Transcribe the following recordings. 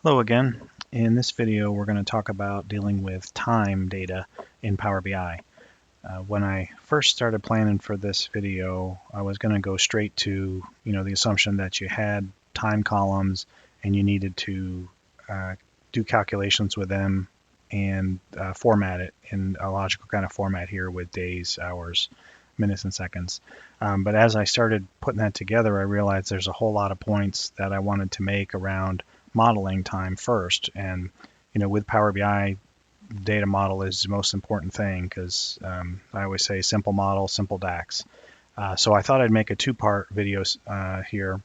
Hello again. In this video, we're going to talk about dealing with time data in Power BI. When I first started planning for this video, I was going to go straight to, the assumption that you had time columns and you needed to do calculations with them and format it in a logical kind of format here with days, hours, minutes, and seconds. But as I started putting that together, I realized there's a whole lot of points that I wanted to make around modeling time first. And with Power BI, data model is the most important thing because I always say simple model, simple DAX. So I thought I'd make a two-part video here.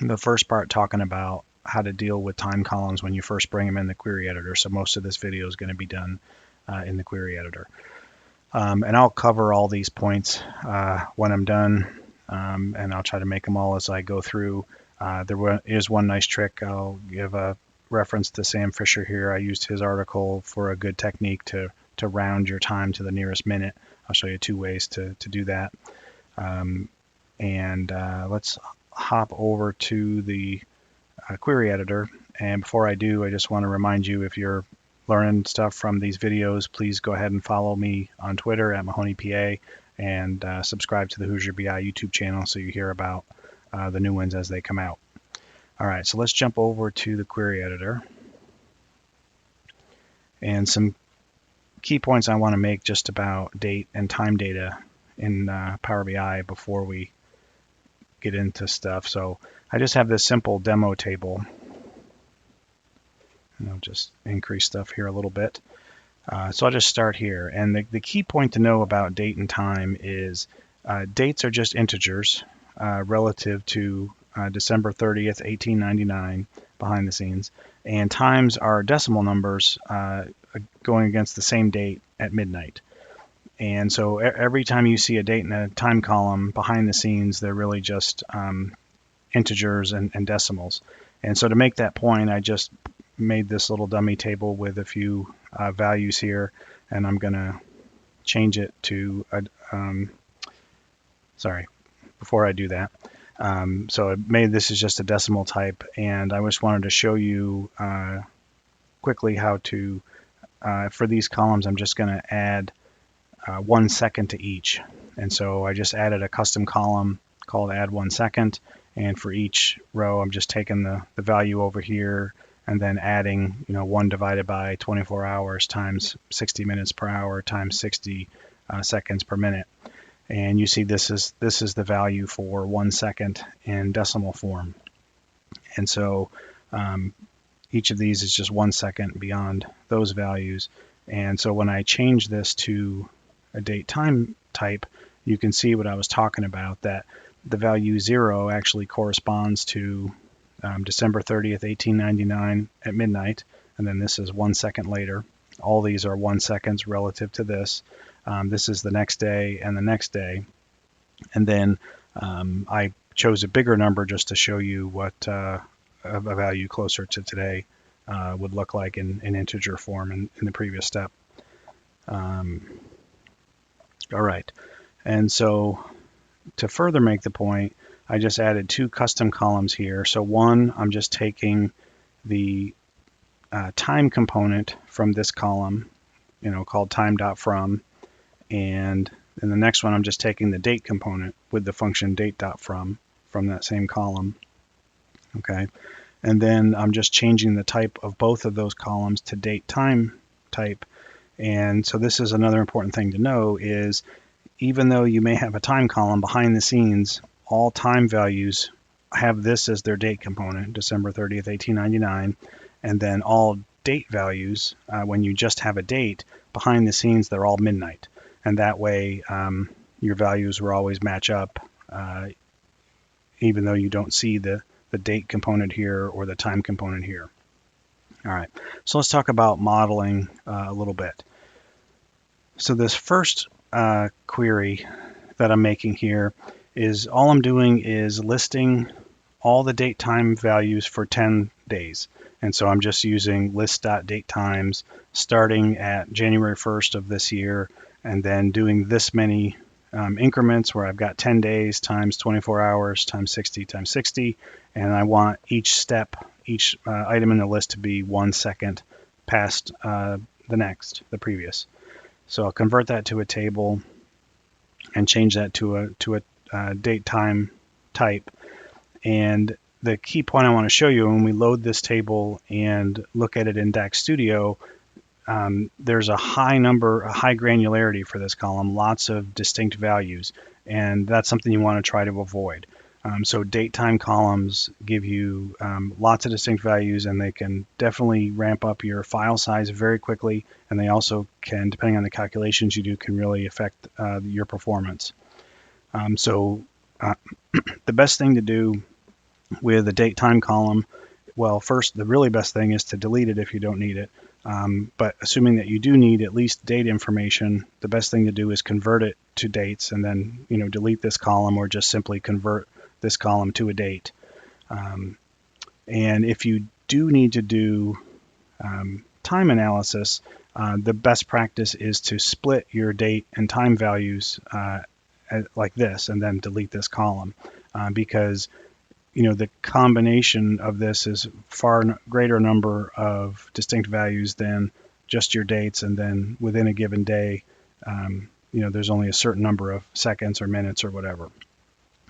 The first part talking about how to deal with time columns when you first bring them in the query editor. So most of this video is going to be done in the query editor. And I'll cover all these points when I'm done, and I'll try to make them all as I go through. There is one nice trick. I'll give a reference to Sam Fisher here. I used his article for a good technique to round your time to the nearest minute. I'll show you two ways to do that. Let's hop over to the query editor. And before I do, I just want to remind you, if you're learning stuff from these videos, please go ahead and follow me on Twitter at MahoneyPA and subscribe to the Hoosier BI YouTube channel so you hear about the new ones as they come out. All right, so let's jump over to the query editor. And some key points I want to make just about date and time data in Power BI before we get into stuff. So I just have this simple demo table. And I'll just increase stuff here a little bit. So I'll just start here. And the key point to know about date and time is dates are just integers relative to December 30th, 1899 behind the scenes. And times are decimal numbers going against the same date at midnight. And so every time you see a date in a time column behind the scenes, they're really just integers and decimals. And so to make that point, I just made this little dummy table with a few values here, and I'm going to change it to, sorry, before I do that. So I made this as just a decimal type, and I just wanted to show you quickly how to, for these columns, I'm just going to add 1 second to each. And so I just added a custom column called add 1 second, and for each row, I'm just taking the value over here and then adding, 1 divided by 24 hours times 60 minutes per hour times 60 seconds per minute. And you see this is the value for 1 second in decimal form. And so each of these is just 1 second beyond those values. And so when I change this to a date time type, you can see what I was talking about, that the value 0 actually corresponds to December 30th, 1899 at midnight. And then this is 1 second later. All these are 1 seconds relative to this. This is the next day and the next day. And then I chose a bigger number just to show you what a value closer to today would look like in integer form in the previous step. All right. And so to further make the point, I just added 2 custom columns here. So one, I'm just taking the time component from this column, called time.from. And in the next one, I'm just taking the date component with the function date.from from that same column. Okay. And then I'm just changing the type of both of those columns to date time type. And so this is another important thing to know is even though you may have a time column behind the scenes, all time values have this as their date component, December 30th, 1899. And then all date values, when you just have a date, behind the scenes, they're all midnight. And that way, your values will always match up, even though you don't see the date component here or the time component here. All right, so let's talk about modeling a little bit. So this first query that I'm making here is all I'm doing is listing all the date time values for 10 days. And so I'm just using list.datetimes starting at January 1st of this year and then doing this many increments where I've got 10 days times 24 hours times 60 times 60. And I want each step each item in the list to be 1 second past the previous. So I'll convert that to a table and change that to a date time type. And the key point I want to show you when we load this table and look at it in DAX Studio, there's a high granularity for this column, lots of distinct values, and that's something you want to try to avoid. So date time columns give you lots of distinct values, and they can definitely ramp up your file size very quickly, and they also can, depending on the calculations you do, can really affect your performance. The best thing to do with a date time column, well, first, the really best thing is to delete it if you don't need it. But assuming that you do need at least date information, the best thing to do is convert it to dates and then, delete this column, or just simply convert this column to a date. And if you do need to do time analysis, the best practice is to split your date and time values like this, and then delete this column, because the combination of this is far greater number of distinct values than just your dates, and then within a given day, there's only a certain number of seconds or minutes or whatever.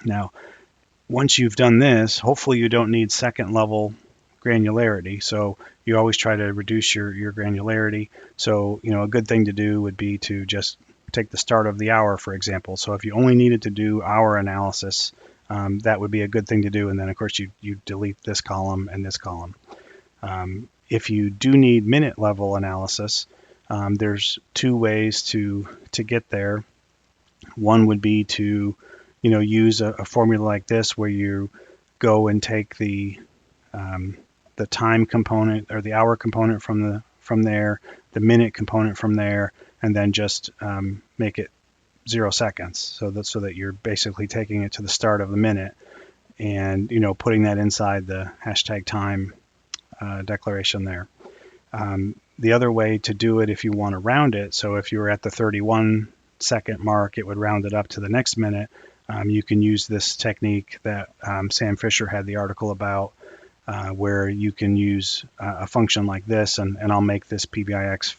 Now, once you've done this, hopefully you don't need second level granularity. So you always try to reduce your granularity. So, a good thing to do would be to just take the start of the hour, for example. So if you only needed to do hour analysis, that would be a good thing to do. And then, of course, you delete this column and this column. If you do need minute level analysis, there's two ways to get there. One would be to use a formula like this, where you go and take the time component or the hour component from there, the minute component from there, and then just make it 0 seconds, so that you're basically taking it to the start of the minute, and putting that inside the #time declaration there. The other way to do it, if you want to round it, so if you were at the 31 second mark, it would round it up to the next minute. You can use this technique that Sam Fisher had the article about, where you can use a function like this, and I'll make this PBIX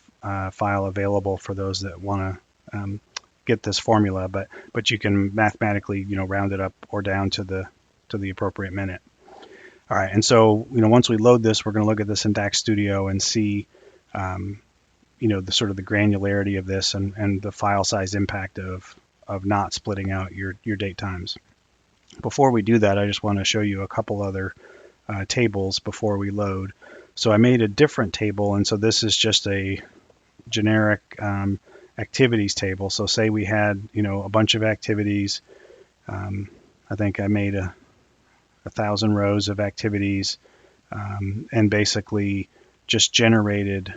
file available for those that want to get this formula, but you can mathematically round it up or down to the appropriate minute. All right, and so once we load this, we're going to look at this in DAX Studio and see the sort of the granularity of this, and the file size impact of not splitting out your date times. Before we do that, I just want to show you a couple other tables before we load. So I made a different table, and so this is just a generic activities table. So say we had a bunch of activities. I think I made 1,000 rows of activities, and basically just generated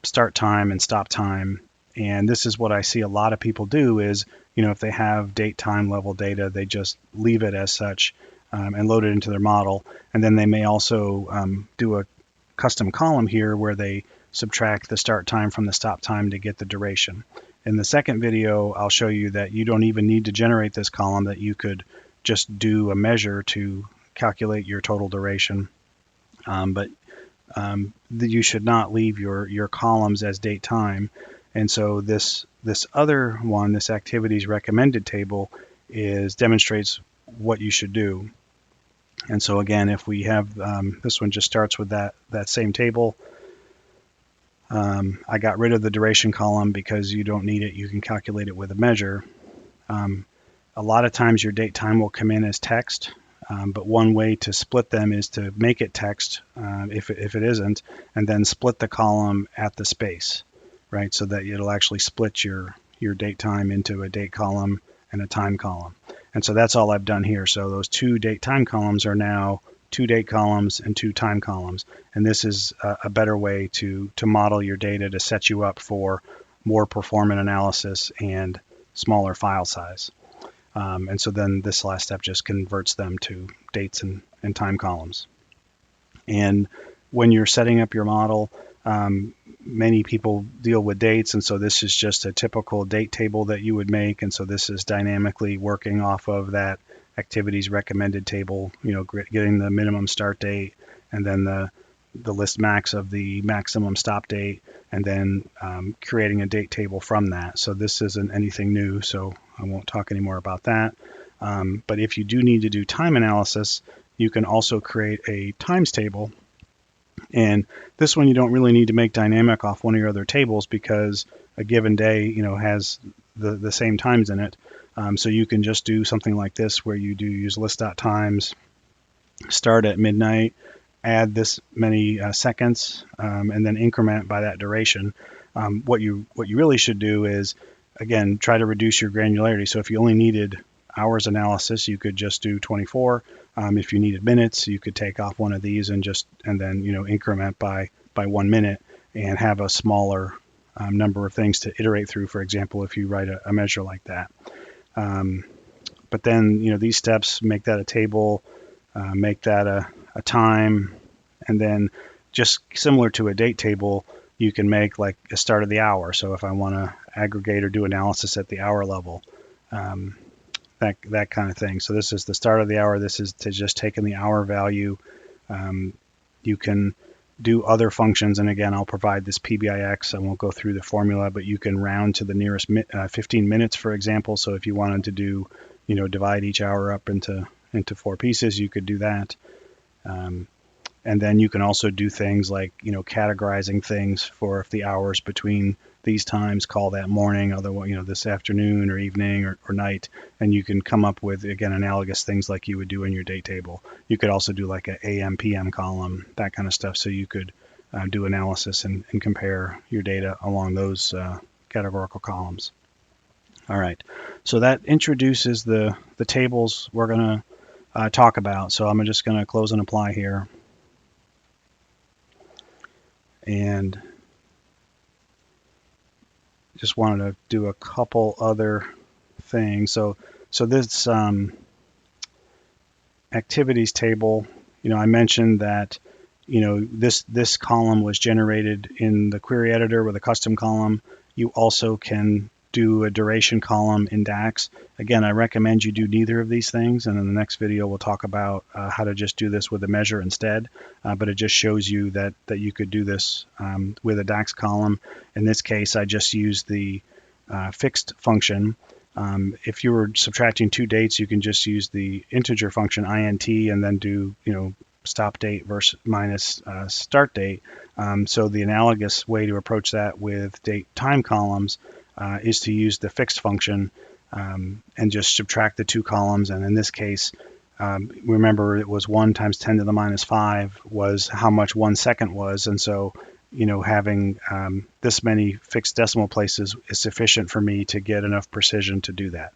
start time and stop time. And this is what I see a lot of people do is, if they have date time level data, they just leave it as such and load it into their model. And then they may also do a custom column here where they subtract the start time from the stop time to get the duration. In the second video, I'll show you that you don't even need to generate this column, that you could just do a measure to calculate your total duration. But you should not leave your columns as date time. And so this other one, this activities recommended table, demonstrates what you should do. And so again, if we have this one just starts with that same table. I got rid of the duration column because you don't need it. You can calculate it with a measure. A lot of times your date time will come in as text, but one way to split them is to make it text if it isn't, and then split the column at the space, right? So that it'll actually split your date time into a date column and a time column. And so that's all I've done here. So those two date time columns are now 2 date columns and 2 time columns. And this is a better way to model your data to set you up for more performant analysis and smaller file size. And so then this last step just converts them to dates and time columns. And when you're setting up your model, many people deal with dates, and so this is just a typical date table that you would make, and so this is dynamically working off of that activities recommended table, getting the minimum start date, and then the list max of the maximum stop date, and then creating a date table from that. So this isn't anything new, so I won't talk any more about that. But if you do need to do time analysis, you can also create a times table. And this one you don't really need to make dynamic off one of your other tables because a given day, has the same times in it. So you can just do something like this where you do use list.times, start at midnight, add this many seconds, and then increment by that duration. What you really should do is, again, try to reduce your granularity. So if you only needed hours analysis, you could just do 24. If you needed minutes, you could take off one of these and then increment by 1 minute and have a smaller number of things to iterate through. For example, if you write a measure like that. But then these steps make that a table, make that a time, and then just similar to a date table, you can make like a start of the hour. So if I want to aggregate or do analysis at the hour level, that kind of thing. So this is the start of the hour. This is to just take in the hour value. You can do other functions, and again, I'll provide this PBIX. I won't go through the formula, but you can round to the nearest 15 minutes, for example. So if you wanted to do, divide each hour up into 4 pieces, you could do that. And then you can also do things like, categorizing things for if the hours between these times, call that morning, otherwise, this afternoon or evening or night, and you can come up with, again, analogous things like you would do in your date table. You could also do like a AM, PM column, that kind of stuff. So you could do analysis and compare your data along those categorical columns. All right, so that introduces the tables we're going to talk about. So I'm just going to close and apply here. And just wanted to do a couple other things. So this activities table, I mentioned that, this column was generated in the query editor with a custom column. You also can do a duration column in DAX. Again, I recommend you do neither of these things, and in the next video we'll talk about how to just do this with a measure instead, but it just shows you that you could do this with a DAX column. In this case, I just used the fixed function. If you were subtracting 2 dates, you can just use the integer function int and then do stop date versus minus start date. So the analogous way to approach that with date time columns is to use the fixed function and just subtract the 2 columns. And in this case, remember it was 1 times 10 to the minus 5 was how much 1 second was. And so, having this many fixed decimal places is sufficient for me to get enough precision to do that.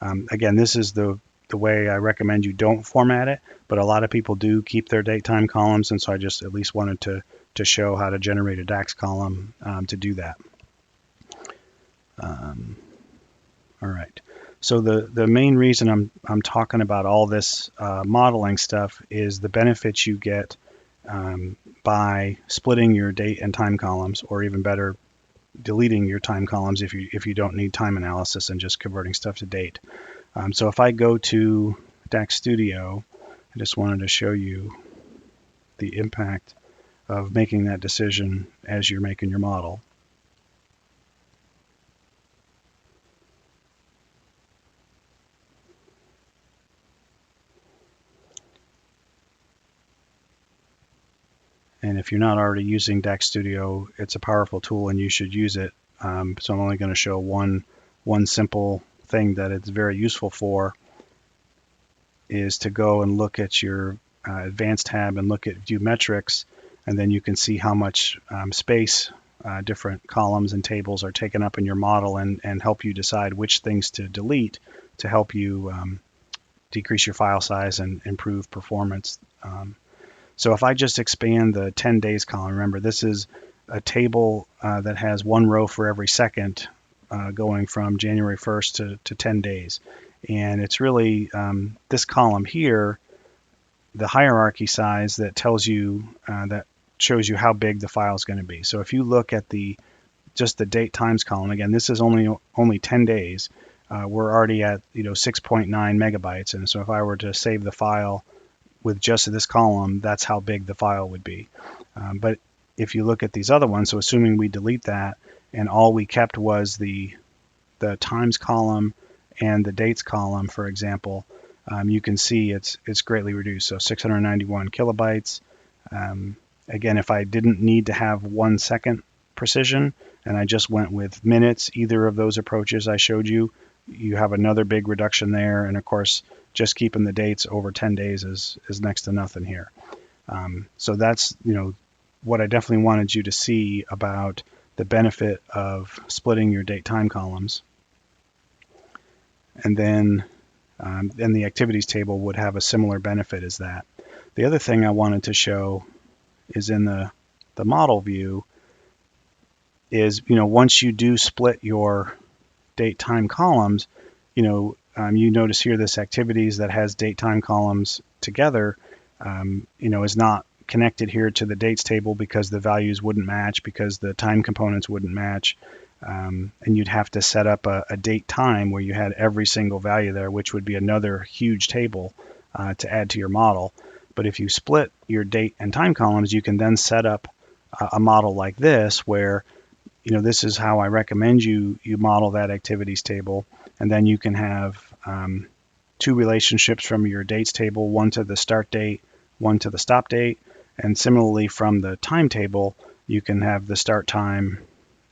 Again, this is the way I recommend you don't format it, but a lot of people do keep their date time columns. And so I just at least wanted to show how to generate a DAX column to do that. All right. So the main reason I'm talking about all this modeling stuff is the benefits you get by splitting your date and time columns, or even better, deleting your time columns if you don't need time analysis and just converting stuff to date. So if I go to DAX Studio, I just wanted to show you the impact of making that decision as you're making your model. And if you're not already using DAX Studio, it's a powerful tool and you should use it. So I'm only going to show one simple thing that it's very useful for, is to go and look at your advanced tab and look at view metrics, and then you can see how much space different columns and tables are taken up in your model, and help you decide which things to delete to help you decrease your file size and improve performance. So if I just expand the 10 days column, remember this is a table that has 1 row for every second going from January 1st to 10 days. And it's really this column here, the hierarchy size, that tells you, that shows you how big the file is going to be. So if you look at just the date times column, again, this is only 10 days. we're already at 6.9 megabytes, and so if I were to save the file with just this column, that's how big the file would be. But if you look at these other ones, so assuming we delete that and all we kept was the times column and the dates column, for example, you can see it's greatly reduced. So 691 kilobytes. Again, if I didn't need to have 1 second precision and I just went with minutes, either of those approaches I showed you, you have another big reduction there. And of course, just keeping the dates over 10 days is next to nothing here. So that's, what I definitely wanted you to see about the benefit of splitting your date time columns. And then the activities table would have a similar benefit as that. The other thing I wanted to show is in the model view is, once you do split your date time columns, you notice here this activities that has date time columns together, is not connected here to the dates table because the values wouldn't match, because the time components wouldn't match. And you'd have to set up a date time where you had every single value there, which would be another huge table to add to your model. But if you split your date and time columns, you can then set up a model like this where, this is how I recommend you model that activities table. And then you can have two relationships from your dates table, one to the start date, one to the stop date. And similarly from the time table, you can have the start time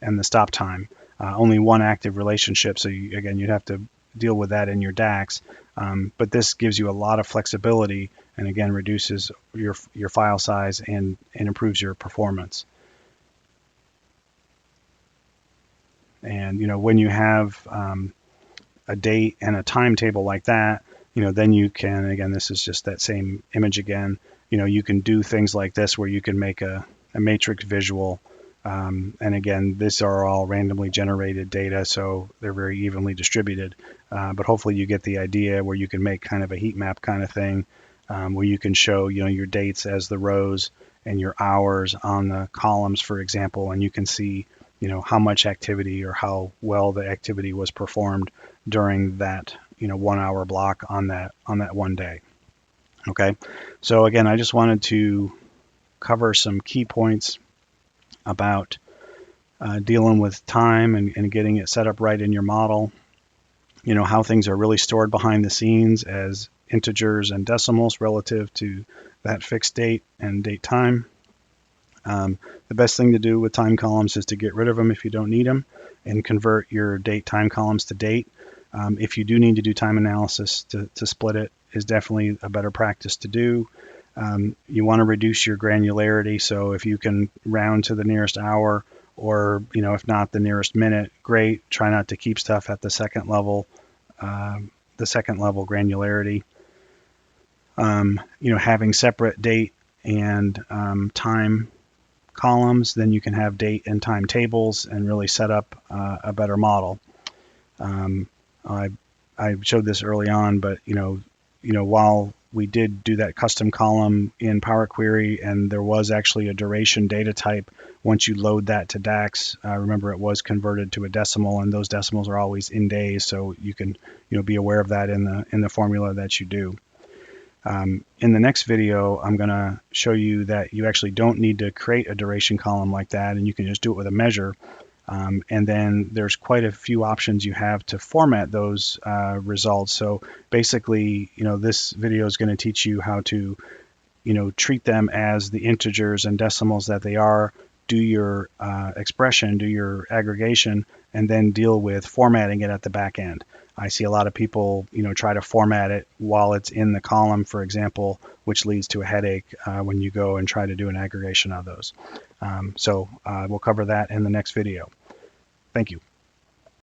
and the stop time. Only one active relationship, so you'd have to deal with that in your DAX. But this gives you a lot of flexibility, and again reduces your file size and improves your performance. And when you have a date and a timetable like that, then you can, again, this is just that same image again. You can do things like this where you can make a matrix visual. And again, these are all randomly generated data, so they're very evenly distributed. But hopefully you get the idea where you can make kind of a heat map kind of thing, where you can show your dates as the rows and your hours on the columns, for example, and you can see how much activity or how well the activity was performed during that 1 hour block on that one day. Okay, so again, I just wanted to cover some key points about dealing with time and getting it set up right in your model. How things are really stored behind the scenes as integers and decimals relative to that fixed date and date time. The best thing to do with time columns is to get rid of them if you don't need them and convert your date time columns to date. If you do need to do time analysis to split it, is definitely a better practice to do. You want to reduce your granularity, so if you can round to the nearest hour, or if not the nearest minute, great. Try not to keep stuff at the second level granularity. Having separate date and time columns, then you can have date and time tables and really set up a better model. I showed this early on, but while we did do that custom column in Power Query, and there was actually a duration data type. Once you load that to DAX, remember it was converted to a decimal, and those decimals are always in days, so you can be aware of that in the formula that you do. In the next video, I'm going to show you that you actually don't need to create a duration column like that, and you can just do it with a measure. And then there's quite a few options you have to format those results. So basically, this video is going to teach you how to, treat them as the integers and decimals that they are, do your expression, do your aggregation, and then deal with formatting it at the back end. I see a lot of people, try to format it while it's in the column, for example, which leads to a headache when you go and try to do an aggregation of those. So we'll cover that in the next video. Thank you.